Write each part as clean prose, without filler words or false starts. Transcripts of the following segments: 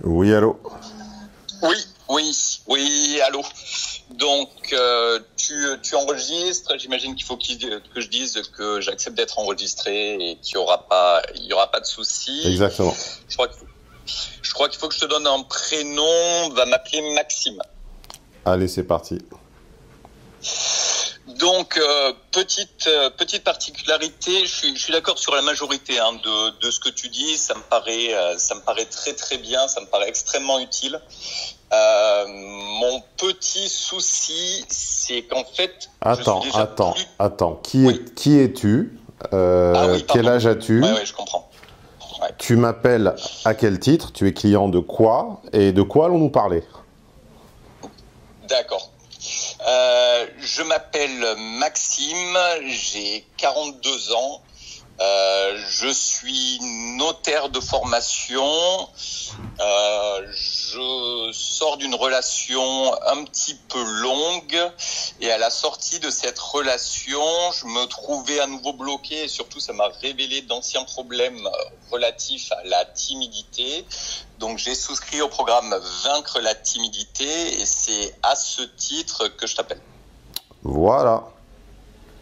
Oui, allô? Oui, oui, allô. Donc, tu enregistres. J'imagine qu'il faut que je dise que j'accepte d'être enregistré et il y aura pas de souci. Exactement. Je crois qu'il faut que je te donne un prénom. On va m'appeler Maxime. Allez, c'est parti. Donc, petite particularité, je suis d'accord sur la majorité de ce que tu dis. Ça me paraît très très bien, ça me paraît extrêmement utile. Mon petit souci, c'est qu'en fait, je suis déjà plus... Attends. Oui. Qui es-tu? Ah oui, Quel pardon. âge as-tu? Ouais, je comprends. Ouais. Tu m'appelles à quel titre? Tu es client de quoi? Et de quoi allons-nous parler? D'accord. Je m'appelle Maxime, j'ai 42 ans. Je suis notaire de formation. Je sors d'une relation un petit peu longue et à la sortie de cette relation, je me trouvais à nouveau bloqué et surtout ça m'a révélé d'anciens problèmes relatifs à la timidité. Donc j'ai souscrit au programme Vaincre la timidité et c'est à ce titre que je t'appelle. Voilà.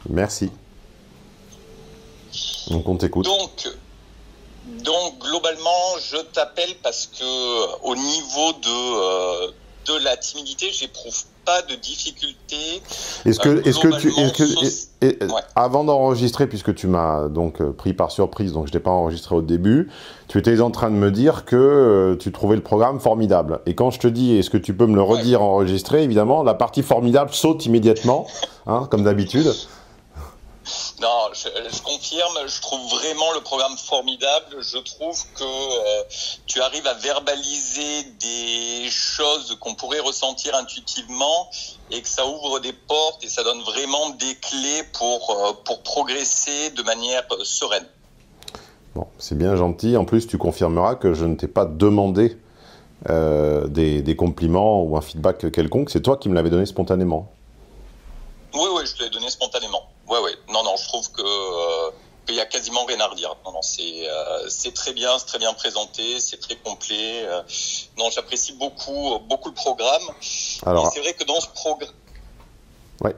Merci. Donc, on t'écoute. Donc globalement, je t'appelle parce que au niveau de la timidité, j'éprouve pas de difficulté. Avant d'enregistrer, puisque tu m'as donc pris par surprise, donc je t'ai pas enregistré au début, tu étais en train de me dire que tu trouvais le programme formidable. Et quand je te dis, est-ce que tu peux me le redire enregistré, évidemment, la partie formidable saute immédiatement, hein, comme d'habitude. Non, je confirme, je trouve vraiment le programme formidable. Je trouve que tu arrives à verbaliser des choses qu'on pourrait ressentir intuitivement et que ça ouvre des portes et ça donne vraiment des clés pour progresser de manière sereine. Bon, c'est bien gentil. En plus, tu confirmeras que je ne t'ai pas demandé des compliments ou un feedback quelconque. C'est toi qui me l'avais donné spontanément. Oui, je te l'ai donné spontanément. Ouais. Non, je trouve qu'il y a quasiment rien à redire. Non, c'est très bien présenté, c'est très complet. Non, j'apprécie beaucoup le programme. Alors, et c'est vrai que dans ce programme, ouais.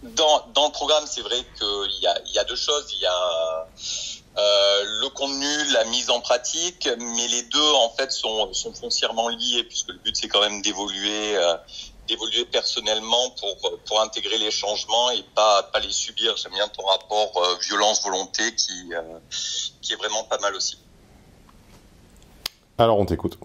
Dans le programme, c'est vrai qu'il y a deux choses. Il y a le contenu, la mise en pratique, mais les deux en fait sont foncièrement liés puisque le but c'est quand même d'évoluer personnellement pour intégrer les changements et pas les subir. J'aime bien ton rapport violence-volonté qui est vraiment pas mal aussi. Alors on t'écoute.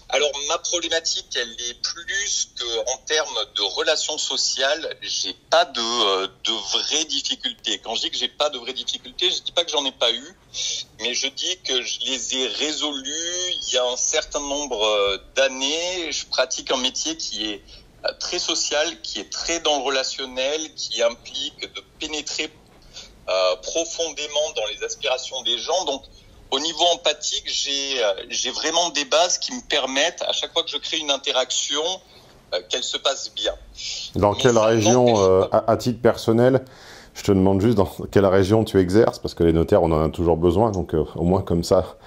Alors ma problématique, elle est plus que en termes de relations sociales, j'ai pas de vraies difficultés. Quand je dis que j'ai pas de vraies difficultés, je dis pas que j'en ai pas eu, mais je dis que je les ai résolues il y a un certain nombre d'années. Je pratique un métier qui est très social, qui est très dans le relationnel, qui implique de pénétrer profondément dans les aspirations des gens. Donc au niveau empathique, j'ai vraiment des bases qui me permettent, à chaque fois que je crée une interaction, qu'elle se passe bien. Dans quelle région, à titre personnel, je te demande juste dans quelle région tu exerces, parce que les notaires, on en a toujours besoin, donc au moins comme ça.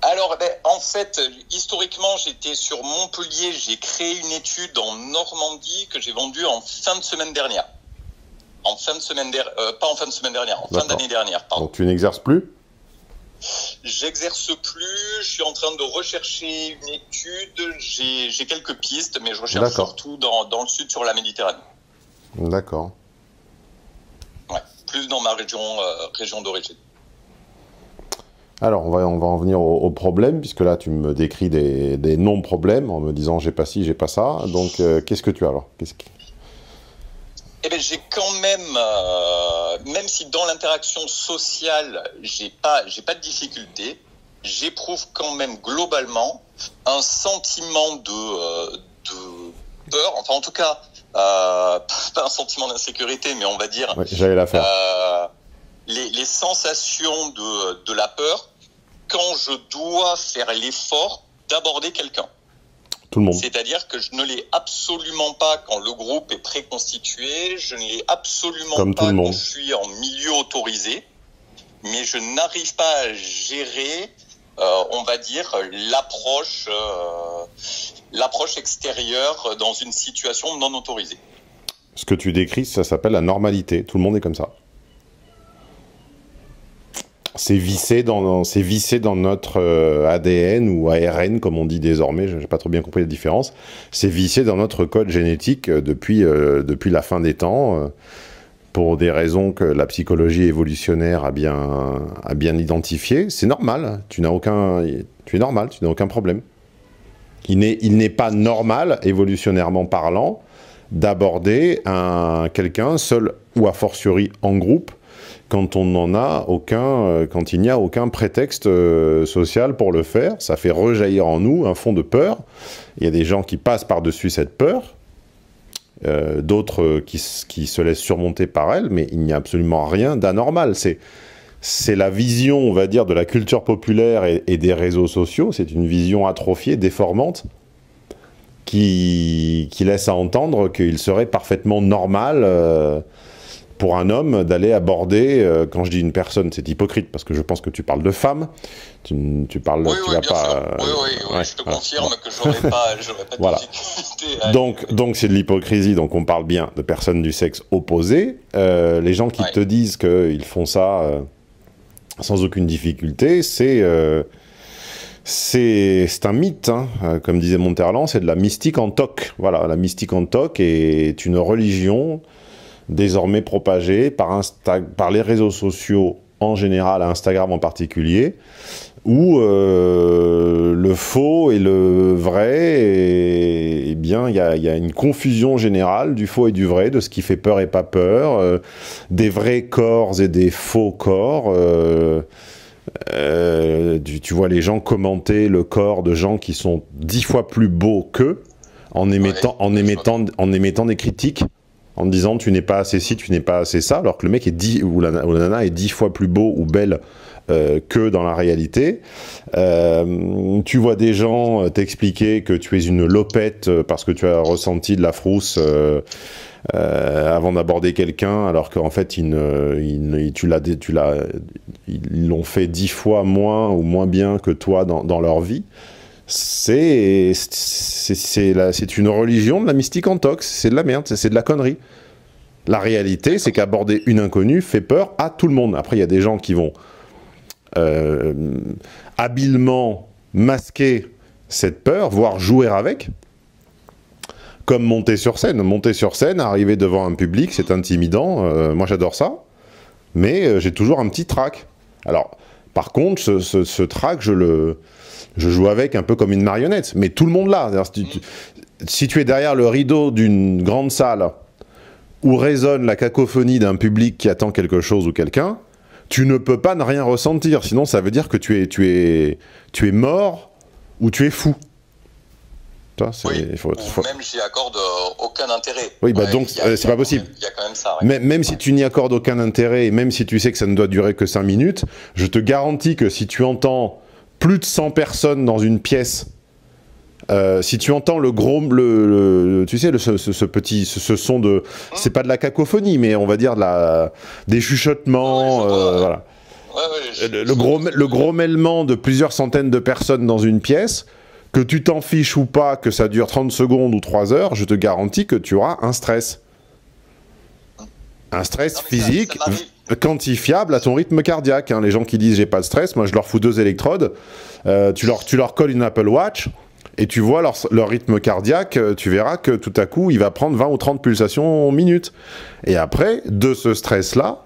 Alors, en fait, historiquement, j'étais sur Montpellier, j'ai créé une étude en Normandie que j'ai vendue en fin de semaine dernière. Pas en fin de semaine dernière, en fin d'année dernière, pardon. Donc tu n'exerces plus ? J'exerce plus, je suis en train de rechercher une étude, j'ai quelques pistes, mais je recherche surtout dans le sud sur la Méditerranée. D'accord. Ouais, plus dans ma région d'origine. Alors, on va en venir au problème, puisque là, tu me décris des non-problèmes en me disant j'ai pas ci, j'ai pas ça. Donc, qu'est-ce que tu as alors ? Eh bien, j'ai quand même, même si dans l'interaction sociale, j'ai pas de difficulté, j'éprouve quand même globalement un sentiment de peur, enfin en tout cas, pas un sentiment d'insécurité, mais on va dire j'allais la faire. Les sensations de la peur quand je dois faire l'effort d'aborder quelqu'un. Tout le monde. C'est-à-dire que je ne l'ai absolument pas quand le groupe est préconstitué, je ne l'ai absolument pas quand je suis en milieu autorisé, mais je n'arrive pas à gérer on va dire, l'approche extérieure dans une situation non autorisée. Ce que tu décris, ça s'appelle la normalité. Tout le monde est comme ça. C'est vissé dans notre ADN ou ARN, comme on dit désormais, je n'ai pas trop bien compris la différence. C'est vissé dans notre code génétique depuis la fin des temps, pour des raisons que la psychologie évolutionnaire a bien identifiées. C'est normal, tu es normal, tu n'as aucun problème. Il n'est pas normal, évolutionnairement parlant, d'aborder quelqu'un seul ou a fortiori en groupe, quand il n'y a aucun prétexte social pour le faire. Ça fait rejaillir en nous un fond de peur. Il y a des gens qui passent par-dessus cette peur, d'autres qui se laissent surmonter par elle, mais il n'y a absolument rien d'anormal. C'est la vision, on va dire, de la culture populaire et des réseaux sociaux. C'est une vision atrophiée, déformante, qui laisse à entendre qu'il serait parfaitement normal pour un homme d'aller aborder, quand je dis une personne, c'est hypocrite, parce que je pense que tu parles de femme, tu parles... Oui, tu oui, vas bien pas, sûr. Oui, je te confirme que j'aurais pas de voilà. difficulté. Donc c'est de l'hypocrisie, donc on parle bien de personnes du sexe opposé. Les gens qui te disent qu'ils font ça sans aucune difficulté, c'est un mythe, hein. Comme disait Monterland, c'est de la mystique en toc. Voilà, la mystique en toc est une religion désormais propagée par les réseaux sociaux en général, Instagram en particulier, où le faux et le vrai, eh bien, il y a une confusion générale du faux et du vrai, de ce qui fait peur et pas peur, des vrais corps et des faux corps. Tu vois les gens commenter le corps de gens qui sont 10 fois plus beaux qu'eux, en émettant des critiques, en disant tu n'es pas assez ci, tu n'es pas assez ça, alors que le mec ou la nana est 10 fois plus beau ou belle que dans la réalité. Tu vois des gens t'expliquer que tu es une lopette parce que tu as ressenti de la frousse avant d'aborder quelqu'un, alors qu'en fait ils l'ont fait 10 fois moins ou moins bien que toi dans leur vie. C'est une religion de la mystique en tox, c'est de la merde, c'est de la connerie. La réalité, c'est qu'aborder une inconnue fait peur à tout le monde. Après, il y a des gens qui vont habilement masquer cette peur, voire jouer avec, comme monter sur scène. Monter sur scène, arriver devant un public, c'est intimidant. Moi, j'adore ça, mais j'ai toujours un petit trac. Alors, par contre, ce trac, je joue avec un peu comme une marionnette, mais tout le monde l'a. Si tu es derrière le rideau d'une grande salle où résonne la cacophonie d'un public qui attend quelque chose ou quelqu'un, tu ne peux pas ne rien ressentir, sinon ça veut dire que tu es mort ou tu es fou. Oui, même j'y accorde aucun intérêt. Oui, bah donc c'est pas possible. Il y a quand même ça. Ouais. Même si tu n'y accordes aucun intérêt, et même si tu sais que ça ne doit durer que 5 minutes, je te garantis que si tu entends plus de 100 personnes dans une pièce, si tu entends tu sais, ce son de, c'est pas de la cacophonie, mais on va dire des chuchotements, voilà. Le gros mêlement de plusieurs centaines de personnes dans une pièce, que tu t'en fiches ou pas, que ça dure 30 secondes ou 3 heures, je te garantis que tu auras un stress. Un stress physique quantifiable à ton rythme cardiaque. Hein. Les gens qui disent j'ai pas de stress, moi je leur fous 2 électrodes, tu leur colles une Apple Watch, et tu vois leur rythme cardiaque, tu verras que tout à coup, il va prendre 20 ou 30 pulsations minute. Et après, de ce stress-là,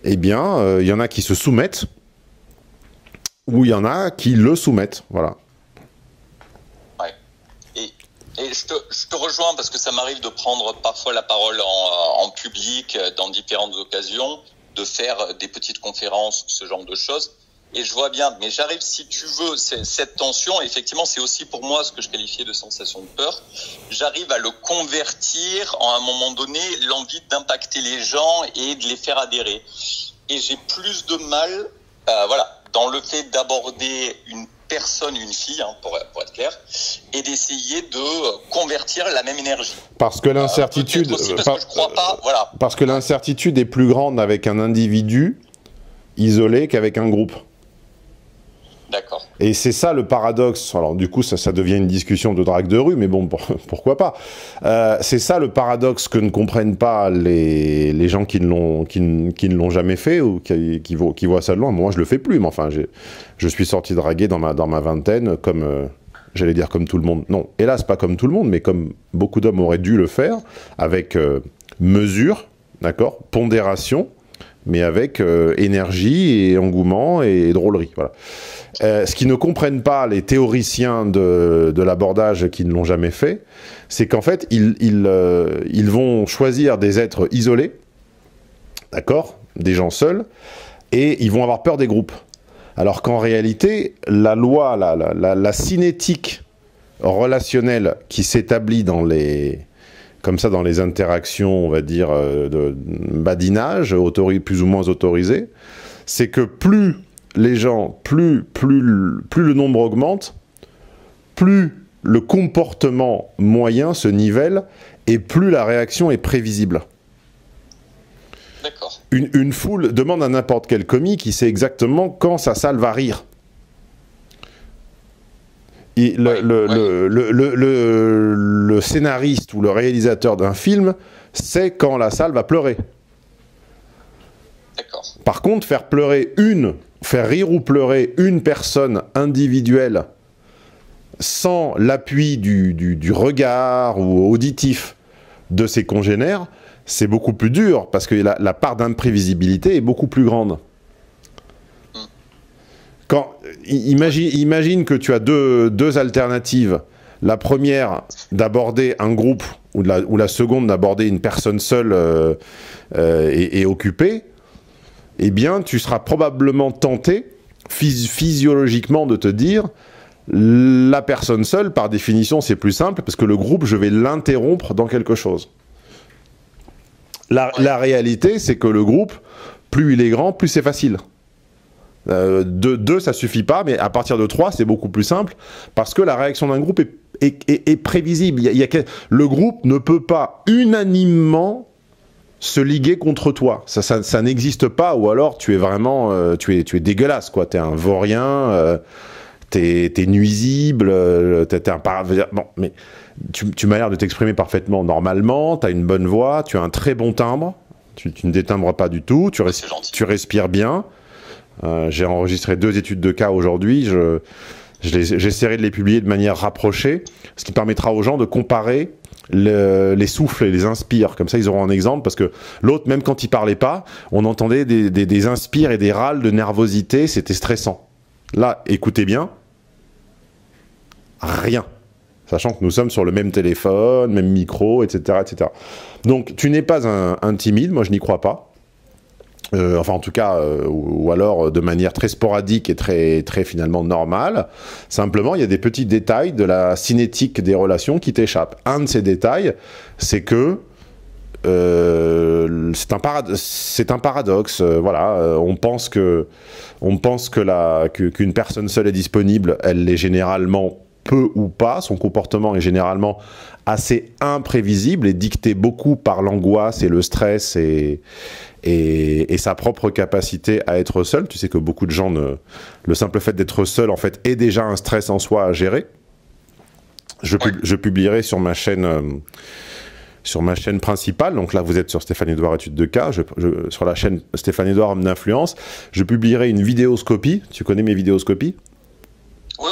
eh bien, il y en a qui se soumettent, ou il y en a qui le soumettent. Voilà. Ouais. Et je te rejoins parce que ça m'arrive de prendre parfois la parole en public, dans différentes occasions, de faire des petites conférences, ce genre de choses. Et je vois bien, mais j'arrive, si tu veux, cette tension, effectivement, c'est aussi pour moi ce que je qualifiais de sensation de peur. J'arrive à le convertir en, à un moment donné, l'envie d'impacter les gens et de les faire adhérer. Et j'ai plus de mal, dans le fait d'aborder une personne, une fille, hein, pour être clair, et d'essayer de convertir la même énergie. Parce que l'incertitude, parce que l'incertitude est plus grande avec un individu isolé qu'avec un groupe. D'accord. Et c'est ça le paradoxe. Alors du coup, ça devient une discussion de drague de rue, mais bon, pourquoi pas. C'est ça le paradoxe que ne comprennent pas les gens qui ne l'ont jamais fait ou qui voient ça de loin. Moi, je le fais plus, mais enfin, je suis sorti draguer dans ma vingtaine, comme, j'allais dire comme tout le monde. Non, hélas, pas comme tout le monde, mais comme beaucoup d'hommes auraient dû le faire, avec mesure, d'accord, pondération, mais avec énergie et engouement et drôlerie, voilà. Ce qu'ils ne comprennent pas, les théoriciens de l'abordage qui ne l'ont jamais fait, c'est qu'en fait, ils vont choisir des êtres isolés, d'accord, des gens seuls, et ils vont avoir peur des groupes. Alors qu'en réalité, la loi, la cinétique relationnelle qui s'établit dans les interactions, on va dire, de badinage, plus ou moins autorisées, c'est que plus les gens, plus le nombre augmente, plus le comportement moyen se nivelle et plus la réaction est prévisible. D'accord. Une foule demande à n'importe quel comique, il sait exactement quand sa salle va rire. Et le scénariste ou le réalisateur d'un film sait quand la salle va pleurer. D'accord. Par contre, faire rire ou pleurer une personne individuelle sans l'appui du regard ou auditif de ses congénères, c'est beaucoup plus dur parce que la part d'imprévisibilité est beaucoup plus grande. Imagine que tu as deux alternatives. La première, d'aborder un groupe, ou la seconde, d'aborder une personne seule et occupée. Eh bien, tu seras probablement tenté, physiologiquement, de te dire, la personne seule, par définition, c'est plus simple, parce que le groupe, je vais l'interrompre dans quelque chose. La réalité, c'est que le groupe, plus il est grand, plus c'est facile. Deux, ça suffit pas, mais à partir de 3, c'est beaucoup plus simple, parce que la réaction d'un groupe est prévisible. Le groupe ne peut pas unanimement se liguer contre toi. Ça n'existe pas, ou alors tu es vraiment tu es dégueulasse, quoi. T'es un vaurien, t'es nuisible, t'es un bon, mais tu m'as l'air de t'exprimer parfaitement normalement, t'as une bonne voix, tu as un très bon timbre, tu ne détimbres pas du tout, tu respires bien. J'ai enregistré 2 études de cas aujourd'hui, j'essaierai de les publier de manière rapprochée, ce qui permettra aux gens de comparer les souffles et les inspires, comme ça ils auront un exemple, parce que l'autre, même quand il parlait pas, on entendait des inspires et des râles de nervosité, c'était stressant. Là, écoutez bien, rien, sachant que nous sommes sur le même téléphone, même micro, etc., etc. Donc tu n'es pas un timide, moi je n'y crois pas. Enfin en tout cas, ou alors de manière très sporadique et très finalement normale. Simplement, il y a des petits détails de la cinétique des relations qui t'échappent. Un de ces détails, c'est que c'est un paradoxe. Voilà, on pense qu'une personne seule est disponible, elle l'est généralement peu ou pas. Son comportement est généralement assez imprévisible et dicté beaucoup par l'angoisse et le stress et sa propre capacité à être seul. Tu sais que beaucoup de gens, le simple fait d'être seul, en fait, est déjà un stress en soi à gérer. Je publierai sur ma chaîne principale, donc là vous êtes sur Stéphane Edouard Études de cas, sur la chaîne Stéphane Edouard Homme d'influence, je publierai une vidéoscopie. Tu connais mes vidéoscopies? Oui,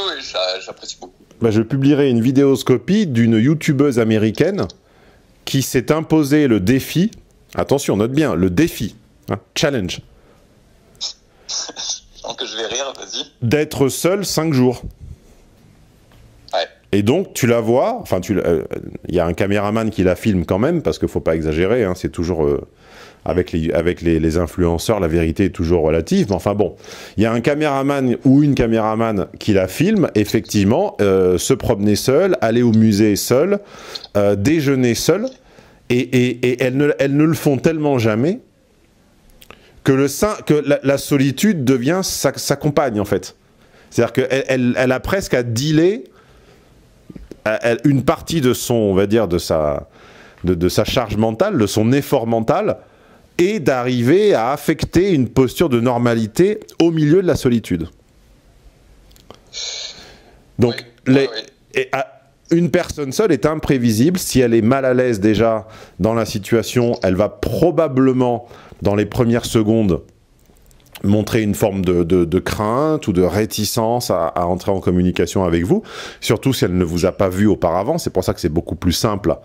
j'apprécie beaucoup. Je publierai une vidéoscopie d'une youtubeuse américaine qui s'est imposé le défi. Attention, note bien, le défi, hein, challenge. Donc je vais rire, vas-y. D'être seul 5 jours. Ouais. Et donc, tu la vois, enfin, y a un caméraman qui la filme quand même, parce qu'il ne faut pas exagérer, hein, c'est toujours... avec les influenceurs, la vérité est toujours relative, mais enfin bon, il y a un caméraman ou une caméraman qui la filme, effectivement, se promener seul, aller au musée seul, déjeuner seul, et elles ne le font tellement jamais que la solitude devient sa compagne, en fait. C'est-à-dire qu'elle a presque à dealer une partie de son, on va dire, de sa charge mentale, de son effort mental, et d'arriver à affecter une posture de normalité au milieu de la solitude. Donc, une personne seule est imprévisible. Si elle est mal à l'aise déjà dans la situation, elle va probablement, dans les premières secondes, montrer une forme de crainte ou de réticence à entrer en communication avec vous, surtout si elle ne vous a pas vu auparavant. C'est pour ça que c'est beaucoup plus simple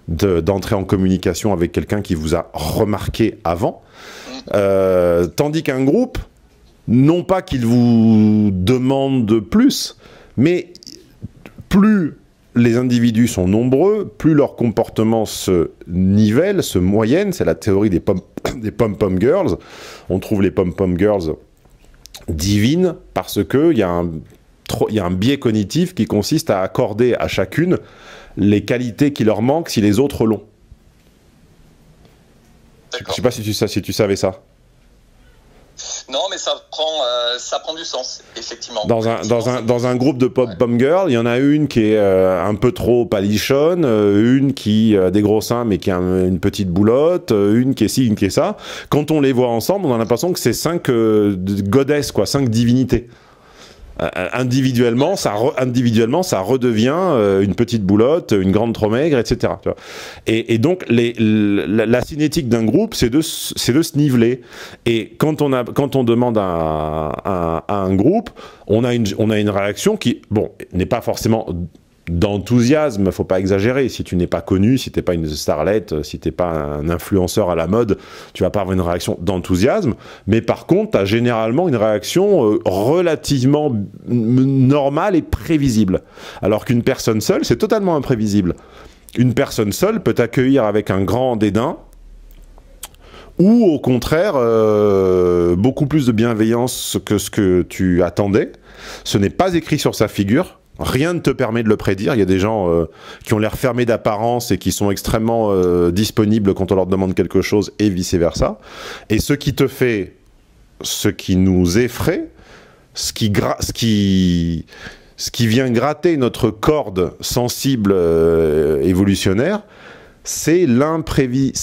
d'entrer en communication avec quelqu'un qui vous a remarqué avant. Tandis qu'un groupe, non pas qu'il vous demande de plus, mais plus les individus sont nombreux, plus leur comportement se nivelle, se moyenne. C'est la théorie des pom-pom girls. On trouve les pom-pom girls divines parce qu'il y a un biais cognitif qui consiste à accorder à chacune les qualités qui leur manquent si les autres l'ont. Je ne sais pas si tu savais ça. Non, mais ça prend du sens, effectivement. Dans un groupe de pom girl, il y en a une qui est un peu trop palichonne, une qui a des gros seins mais qui a une petite boulotte, une qui est ci, une qui est ça. Quand on les voit ensemble, on a l'impression que c'est 5 goddesses, quoi, 5 divinités. Individuellement, ça redevient une petite boulotte, une grande trop maigre, etc. Tu vois. Et donc, la cinétique d'un groupe, c'est de se niveler. Et quand on demande à un groupe, on a une réaction qui, bon, n'est pas forcément d'enthousiasme, faut pas exagérer. Si tu n'es pas connu, si t'es pas une starlette, si t'es pas un influenceur à la mode, tu vas pas avoir une réaction d'enthousiasme. Mais par contre, tu as généralement une réaction relativement normale et prévisible. Alors qu'une personne seule, c'est totalement imprévisible. Une personne seule peut t'accueillir avec un grand dédain, ou au contraire, beaucoup plus de bienveillance que ce que tu attendais. Ce n'est pas écrit sur sa figure. Rien ne te permet de le prédire. Il y a des gens qui ont l'air fermés d'apparence et qui sont extrêmement disponibles quand on leur demande quelque chose et vice-versa. Et ce qui nous effraie, ce qui vient gratter notre corde sensible évolutionnaire, c'est l'imprévu.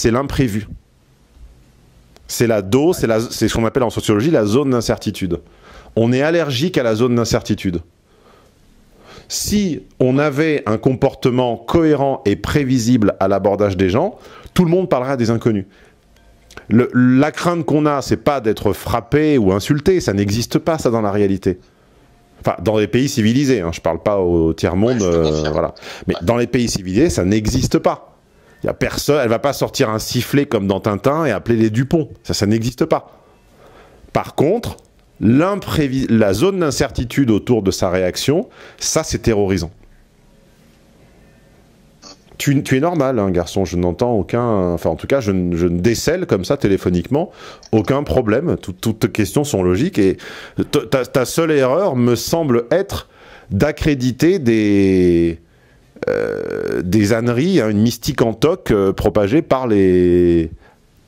C'est la dose, c'est ce qu'on appelle en sociologie la zone d'incertitude. On est allergique à la zone d'incertitude. Si on avait un comportement cohérent et prévisible à l'abordage des gens, tout le monde parlerait des inconnus. La crainte qu'on a, c'est pas d'être frappé ou insulté, ça n'existe pas ça dans la réalité. Enfin, dans les pays civilisés, hein, je parle pas au tiers-monde, voilà. Mais dans les pays civilisés, ça n'existe pas. Il y a personne, elle va pas sortir un sifflet comme dans Tintin et appeler les Dupont. Ça n'existe pas. Par contre, la zone d'incertitude autour de sa réaction, ça c'est terrorisant. Tu es normal, hein, garçon, je n'entends aucun... Enfin, en tout cas, je ne décèle comme ça, téléphoniquement, aucun problème. Toutes tes questions sont logiques et ta seule erreur me semble être d'accréditer des âneries, hein, une mystique en toc propagée par les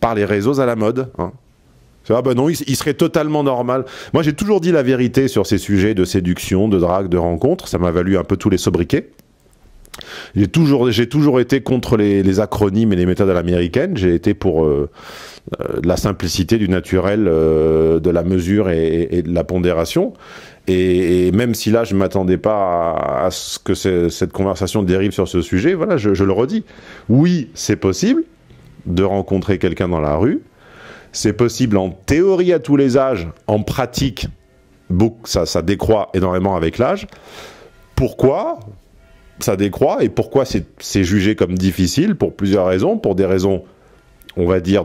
réseaux à la mode, hein. Ah ben non, il serait totalement normal. Moi, j'ai toujours dit la vérité sur ces sujets de séduction, de drague, de rencontre. Ça m'a valu un peu tous les sobriquets. J'ai toujours été contre les acronymes et les méthodes à l'américaine. J'ai été pour la simplicité, du naturel, de la mesure et de la pondération. Et même si là, je ne m'attendais pas à ce que cette conversation dérive sur ce sujet, voilà, je le redis. Oui, c'est possible de rencontrer quelqu'un dans la rue. C'est possible en théorie à tous les âges, en pratique, ça décroît énormément avec l'âge. Pourquoi ça décroît et pourquoi c'est jugé comme difficile? Pour plusieurs raisons. Pour des raisons, on va dire,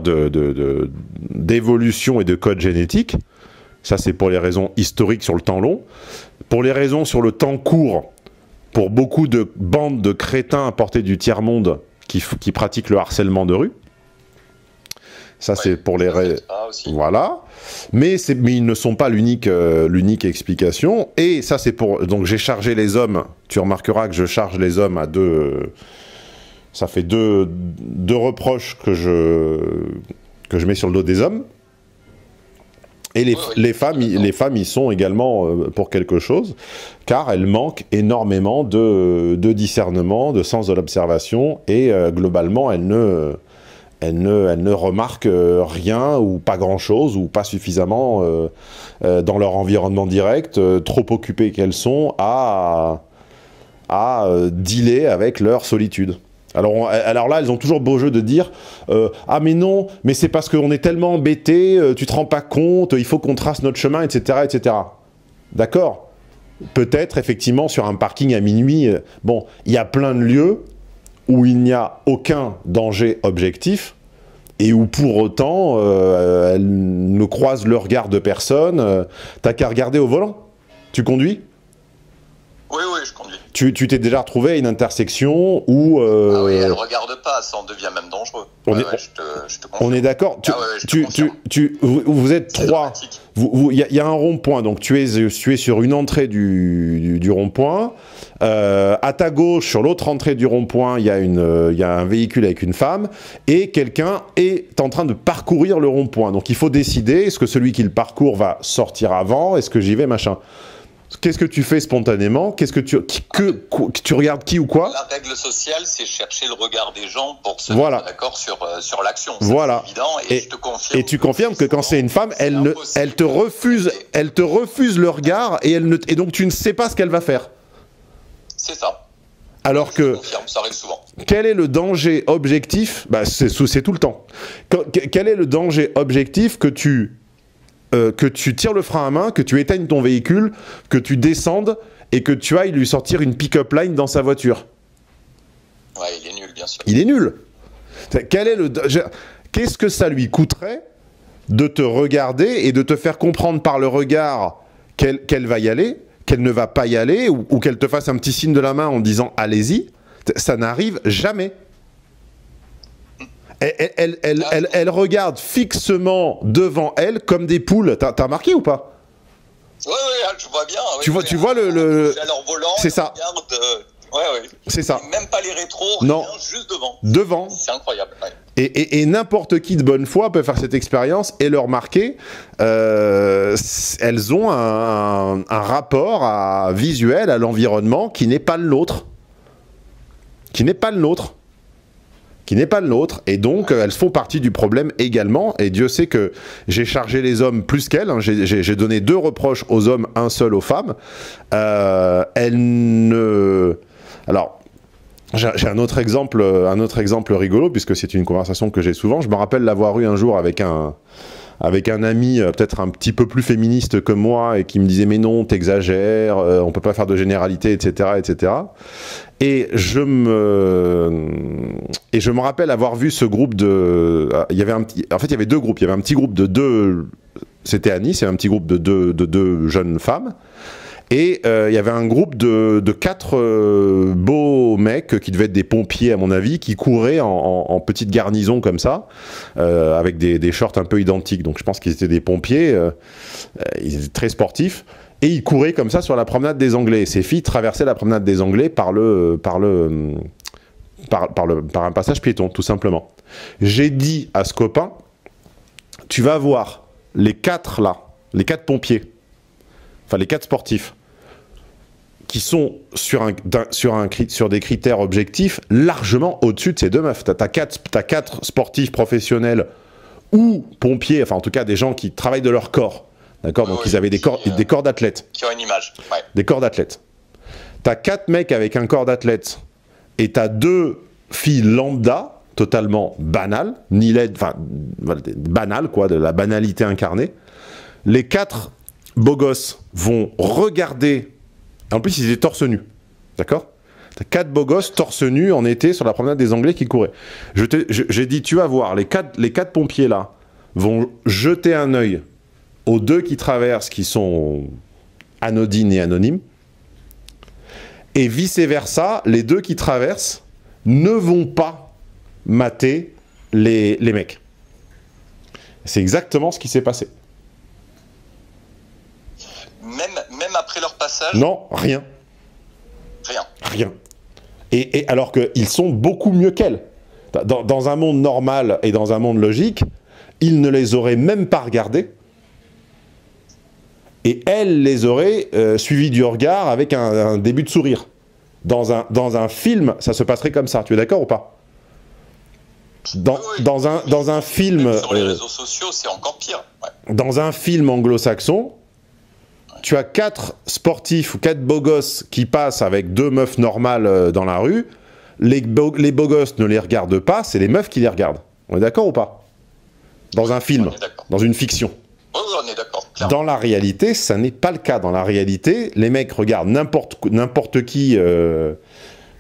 d'évolution et de code génétique. Ça, c'est pour les raisons historiques sur le temps long. Pour les raisons sur le temps court, pour beaucoup de bandes de crétins à portée du tiers-monde qui pratiquent le harcèlement de rue. Ça, c'est pour les raisons. Voilà. Mais ils ne sont pas l'unique explication. Et ça, c'est pour... Donc, j'ai chargé les hommes. Tu remarqueras que je charge les hommes à deux... Ça fait deux reproches que je mets sur le dos des hommes. Et les femmes y sont également pour quelque chose, car elles manquent énormément de discernement, de sens de l'observation, et globalement, elles ne remarquent rien ou pas grand-chose ou pas suffisamment dans leur environnement direct, trop occupées qu'elles sont à à dealer avec leur solitude. Alors là, elles ont toujours beau jeu de dire ah mais non, mais c'est parce qu'on est tellement embêtés, tu te rends pas compte, il faut qu'on trace notre chemin, etc. etc. D'accord. Peut-être, effectivement, sur un parking à minuit, bon, il y a plein de lieux où il n'y a aucun danger objectif et où pour autant, elles ne croisent le regard de personne. T'as qu'à regarder au volant. Tu conduis ? Oui, je conduis. Tu t'es déjà retrouvé à une intersection où... Ah oui, elle ne regarde pas, ça en devient même dangereux. On est d'accord. Vous êtes trois. Il y a un rond-point, donc tu es sur une entrée du rond-point. À ta gauche, sur l'autre entrée du rond-point, il y a un véhicule avec une femme. Et quelqu'un est en train de parcourir le rond-point. Donc il faut décider, est-ce que celui qui le parcourt va sortir avant ? Est-ce que j'y vais, machin ? Qu'est-ce que tu fais spontanément ? Qu'est-ce que tu regardes qui ou quoi ? La règle sociale, c'est chercher le regard des gens pour se voilà. mettre d'accord sur l'action. Voilà. C'est évident, et je te confirme. Et tu confirmes que quand c'est une femme, elle te refuse le regard et donc tu ne sais pas ce qu'elle va faire. C'est ça. Alors que, confirme, ça arrive souvent. Quel est le danger objectif ? Bah, c'est tout le temps. Quel est le danger objectif que tu tires le frein à main, que tu éteignes ton véhicule, que tu descendes et que tu ailles lui sortir une pick-up line dans sa voiture ? Ouais, il est nul, bien sûr. Il est nul. Qu'est-ce que ça lui coûterait de te regarder et de te faire comprendre par le regard qu'elle va y aller, qu'elle ne va pas y aller, ou qu'elle te fasse un petit signe de la main en disant « allez-y », ça n'arrive jamais. Elle regarde fixement devant elle comme des poules. T'as remarqué ou pas ? Oui, je vois bien. Tu vois le... C'est ça. C'est ça. Même pas les rétros, non. Rien, juste devant. Devant. C'est incroyable. Ouais. Et n'importe qui de bonne foi peut faire cette expérience et le remarquer. Elles ont un rapport visuel à l'environnement qui n'est pas le nôtre. Et donc elles font partie du problème également, et Dieu sait que j'ai chargé les hommes plus qu'elles, hein. J'ai donné 2 reproches aux hommes, un seul aux femmes. Alors, j'ai un autre exemple rigolo, puisque c'est une conversation que j'ai souvent. Je me rappelle l'avoir eu un jour avec un ami peut-être un petit peu plus féministe que moi et qui me disait « mais non, t'exagères, on peut pas faire de généralité, etc. etc. » Et je me rappelle avoir vu ce groupe de... il y avait 2 groupes. Il y avait un petit groupe de 2... C'était à Nice, il y avait un petit groupe de deux jeunes femmes. Et il y avait un groupe de 4 beaux mecs qui devaient être des pompiers à mon avis, qui couraient en petite garnison comme ça, avec des shorts un peu identiques. Donc je pense qu'ils étaient des pompiers, ils étaient très sportifs, et ils couraient comme ça sur la promenade des Anglais. Et ces filles traversaient la promenade des Anglais par un passage piéton, tout simplement. J'ai dit à ce copain, tu vas voir les 4 là, les 4 pompiers, enfin les 4 sportifs, qui sont sur des critères objectifs largement au-dessus de ces 2 meufs. T'as 4 sportifs professionnels ou pompiers, enfin en tout cas des gens qui travaillent de leur corps, d'accord, donc ils avaient des corps d'athlètes. Qui ont une image. Ouais. Des corps d'athlètes. T'as 4 mecs avec un corps d'athlète et t'as 2 filles lambda, totalement banales, ni laides, enfin banales quoi, de la banalité incarnée. Les 4 beaux gosses vont regarder. En plus, ils étaient torse nu. D'accord ? T'as 4 beaux gosses torse nu en été sur la promenade des Anglais qui couraient. J'ai dit, tu vas voir, les 4 pompiers là vont jeter un œil aux 2 qui traversent, qui sont anodines et anonymes. Et vice-versa, les 2 qui traversent ne vont pas mater les mecs. C'est exactement ce qui s'est passé. Même après leur passage ? Non, rien. Rien. Et alors qu'ils sont beaucoup mieux qu'elles. Dans un monde normal et dans un monde logique, ils ne les auraient même pas regardées. Et elles les auraient suivies du regard avec un début de sourire. Dans un film, ça se passerait comme ça. Tu es d'accord ou pas ? Dans un film... Sur les réseaux sociaux, c'est encore pire. Ouais. Dans un film anglo-saxon... tu as 4 sportifs ou 4 beaux gosses qui passent avec 2 meufs normales dans la rue, les beaux gosses ne les regardent pas, c'est les meufs qui les regardent. On est d'accord ou pas? Dans un film, dans une fiction. Oui, on est d'accord. Dans la réalité, ça n'est pas le cas. Dans la réalité, les mecs regardent n'importe qui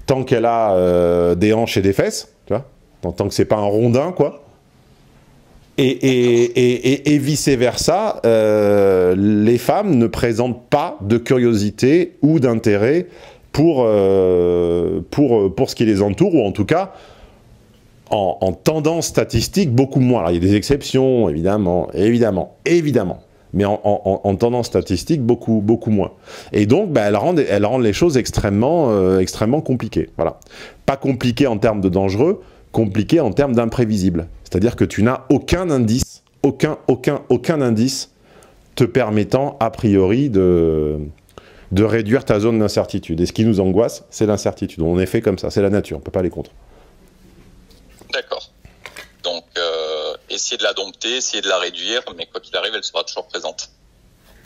tant qu'elle a des hanches et des fesses, tu vois, tant que c'est pas un rondin, quoi. Et vice-versa, les femmes ne présentent pas de curiosité ou d'intérêt pour ce qui les entoure, ou en tout cas, en tendance statistique, beaucoup moins. Alors, il y a des exceptions, évidemment, mais en tendance statistique, beaucoup moins. Et donc, elles rendent les choses extrêmement compliquées. Voilà. Pas compliquées en termes de dangereux, compliquées en termes d'imprévisible. C'est-à-dire que tu n'as aucun indice, aucun indice te permettant, a priori, de réduire ta zone d'incertitude. Et ce qui nous angoisse, c'est l'incertitude. On est fait comme ça, c'est la nature, on ne peut pas aller contre. D'accord. Donc, essayer de la dompter, essayer de la réduire, mais quoi qu'il arrive, elle sera toujours présente.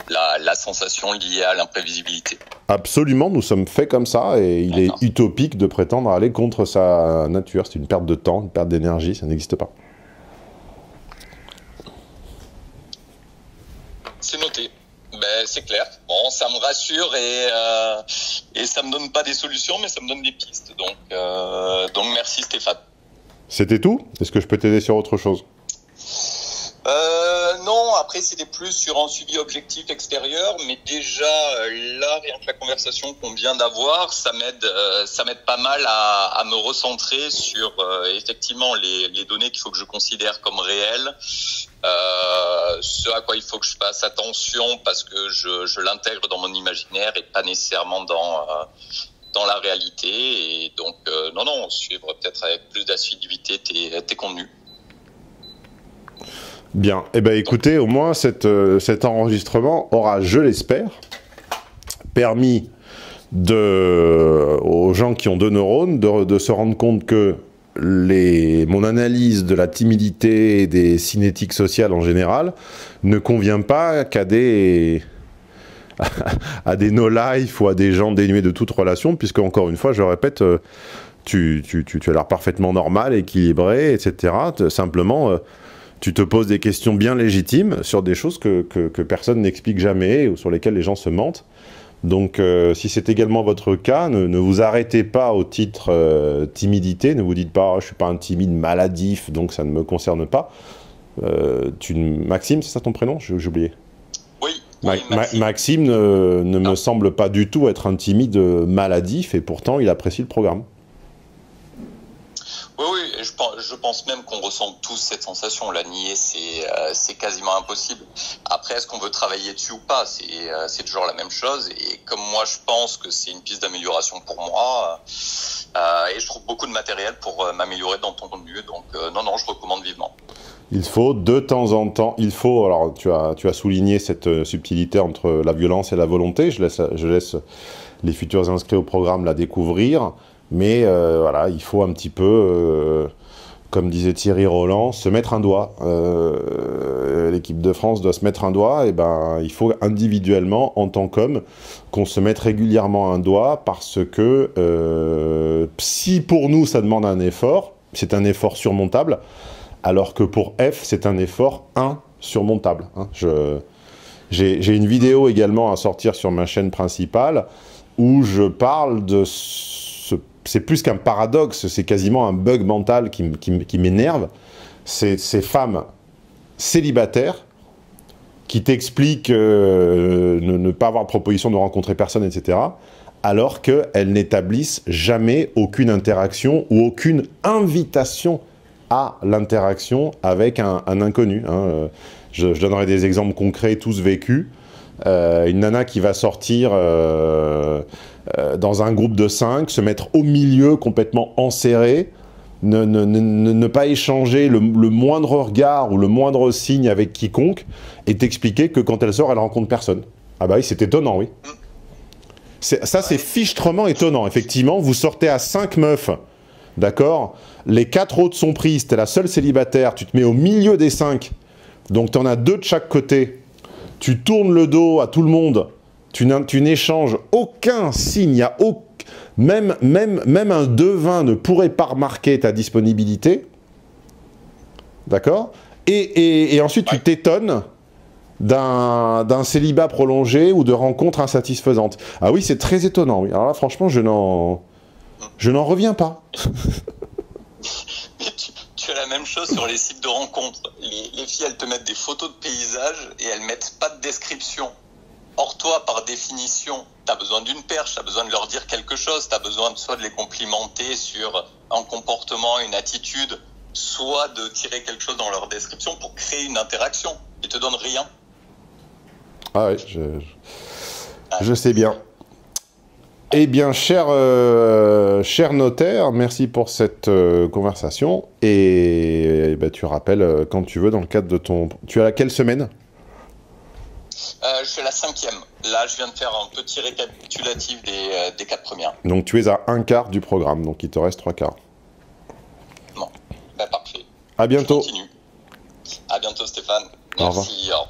La sensation liée à l'imprévisibilité. Absolument, nous sommes faits comme ça, et il est utopique de prétendre aller contre sa nature. C'est une perte de temps, une perte d'énergie, ça n'existe pas. C'est noté. Ben, c'est clair. Bon, ça me rassure et ça me donne pas des solutions, mais ça me donne des pistes. Donc merci Stéphane. C'était tout? Est-ce que je peux t'aider sur autre chose? Non, après c'était plus sur un suivi objectif extérieur, mais déjà là, rien que la conversation qu'on vient d'avoir, ça m'aide pas mal à me recentrer sur effectivement les données qu'il faut que je considère comme réelles, ce à quoi il faut que je fasse attention parce que je l'intègre dans mon imaginaire et pas nécessairement dans la réalité. Et donc non, suivre peut-être avec plus d'assiduité tes contenus. Bien, eh bien écoutez, au moins cet enregistrement aura, je l'espère, permis aux gens qui ont 2 neurones de se rendre compte que mon analyse de la timidité et des cinétiques sociales en général ne convient pas qu'à des no-life ou à des gens dénués de toute relation, puisque encore une fois, je répète, tu as l'air parfaitement normal, équilibré, etc. Simplement... tu te poses des questions bien légitimes sur des choses que personne n'explique jamais ou sur lesquelles les gens se mentent. Donc, si c'est également votre cas, ne vous arrêtez pas au titre timidité. Ne vous dites pas oh, « je ne suis pas un timide maladif, donc ça ne me concerne pas ». Maxime, c'est ça ton prénom? J'ai oublié. Oui. Maxime ne me semble pas du tout être un timide maladif et pourtant il apprécie le programme. Oui, je pense même qu'on ressent tous cette sensation. La nier, c'est quasiment impossible. Après, est-ce qu'on veut travailler dessus ou pas? C'est toujours la même chose. Et comme moi, je pense que c'est une piste d'amélioration pour moi, et je trouve beaucoup de matériel pour m'améliorer dans ton contenu. Donc, non, je recommande vivement. Il faut de temps en temps, alors tu as souligné cette subtilité entre la violence et la volonté. Je laisse les futurs inscrits au programme la découvrir. Mais voilà, il faut un petit peu, comme disait Thierry Roland, se mettre un doigt. L'équipe de France doit se mettre un doigt, et ben il faut individuellement, en tant qu'homme, qu'on se mette régulièrement un doigt, parce que si pour nous ça demande un effort, c'est un effort surmontable, alors que pour F, c'est un effort insurmontable. Hein. J'ai une vidéo également à sortir sur ma chaîne principale, où je parle de... C'est plus qu'un paradoxe, c'est quasiment un bug mental qui m'énerve. C'est ces femmes célibataires qui t'expliquent ne pas avoir de proposition de rencontrer personne, etc., alors qu'elles n'établissent jamais aucune interaction ou aucune invitation à l'interaction avec un inconnu. Hein. Je donnerai des exemples concrets, tous vécus. Une nana qui va sortir dans un groupe de 5, se mettre au milieu complètement enserré, ne pas échanger le moindre regard ou le moindre signe avec quiconque, et t'expliquer que quand elle sort, elle rencontre personne. Ah bah oui, c'est étonnant, oui. Ça, c'est fichtrement étonnant. Effectivement, vous sortez à 5 meufs, d'accord? Les 4 autres sont prises, t'es la seule célibataire, tu te mets au milieu des 5, donc t'en as 2 de chaque côté. Tu tournes le dos à tout le monde tu n'échanges aucun signe, il y a même un devin ne pourrait pas remarquer ta disponibilité, d'accord, et ensuite tu t'étonnes d'un célibat prolongé ou de rencontres insatisfaisantes. Ah oui, c'est très étonnant, oui. Alors là, franchement, je n'en reviens pas. Mais tu as la même chose sur les sites de rencontres. Les filles, elles te mettent des photos de paysages et elles mettent pas de description. Or, toi, par définition, tu as besoin d'une perche, tu as besoin de leur dire quelque chose, tu as besoin soit de les complimenter sur un comportement, une attitude, soit de tirer quelque chose dans leur description pour créer une interaction. Ils te donnent rien. Ah oui, je sais bien. Eh bien, cher notaire, merci pour cette conversation. Et tu rappelles quand tu veux dans le cadre de ton... Tu as quelle semaine ? Je suis à la 5e. Là, je viens de faire un petit récapitulatif des 4 premières. Donc, tu es à 1/4 du programme. Donc, il te reste 3/4. Bon, parfait. À bientôt. Je continue. À bientôt, Stéphane. Au revoir. Merci. Au revoir.